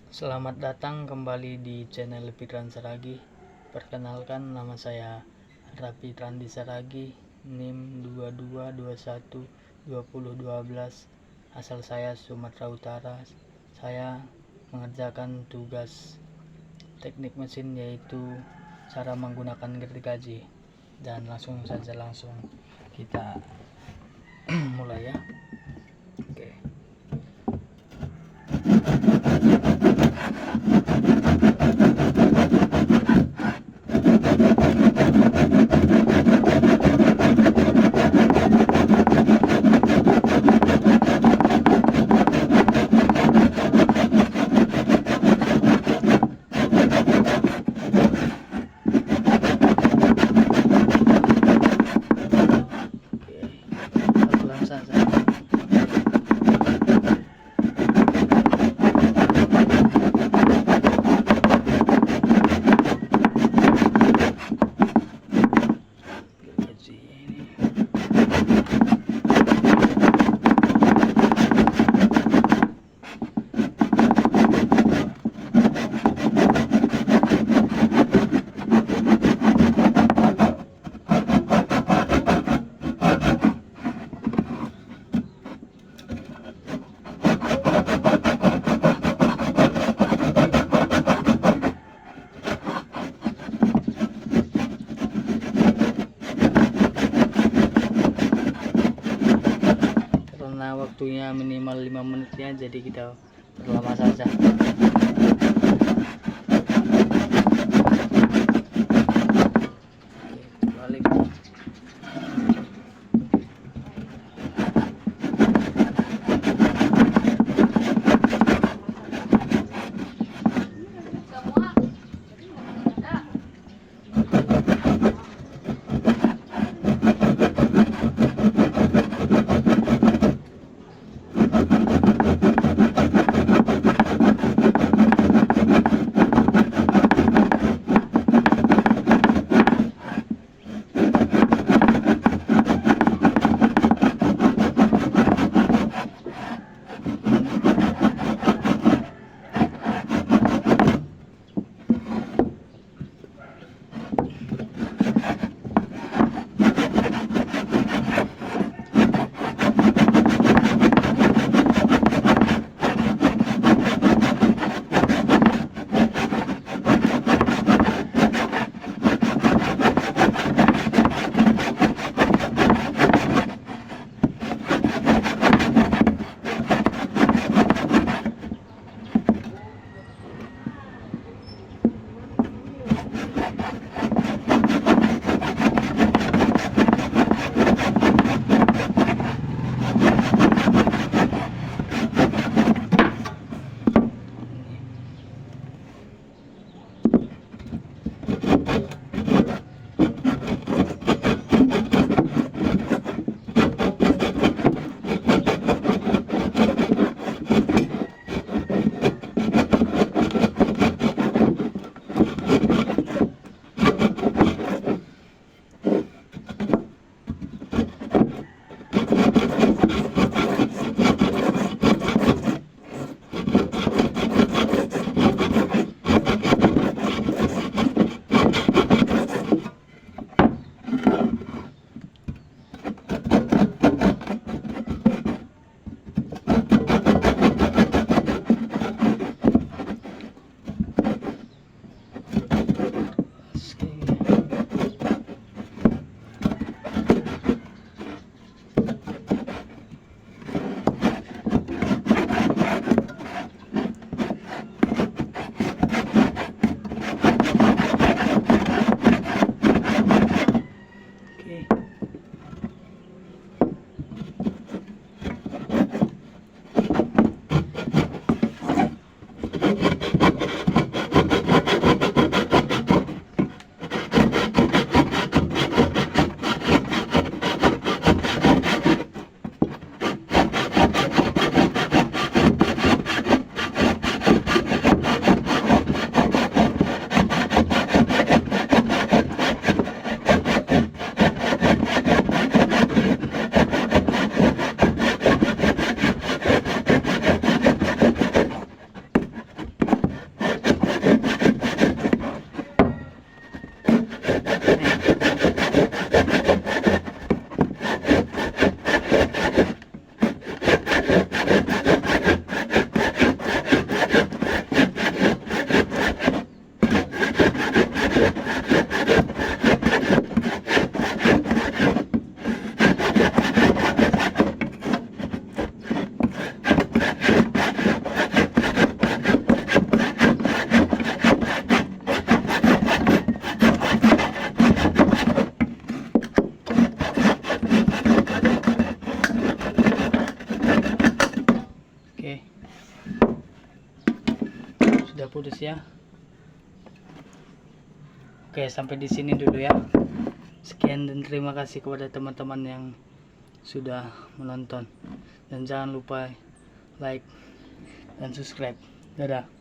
Selamat datang kembali di channel Fitran Saragi. Perkenalkan, nama saya Rapi Randi Saragi, NIM 22212012. Asal saya Sumatera Utara. Saya mengerjakan tugas teknik mesin, yaitu cara menggunakan gergaji. Dan langsung kita mulai ya. Oke. Pelan saja. Gergaji ini. Karena waktunya minimal 5 menit ya, jadi kita berlama saja. Oke, balik. udah putus ya. Oke, sampai di sini dulu ya. Sekian dan terima kasih kepada teman-teman yang sudah menonton, dan jangan lupa like dan subscribe. Dadah.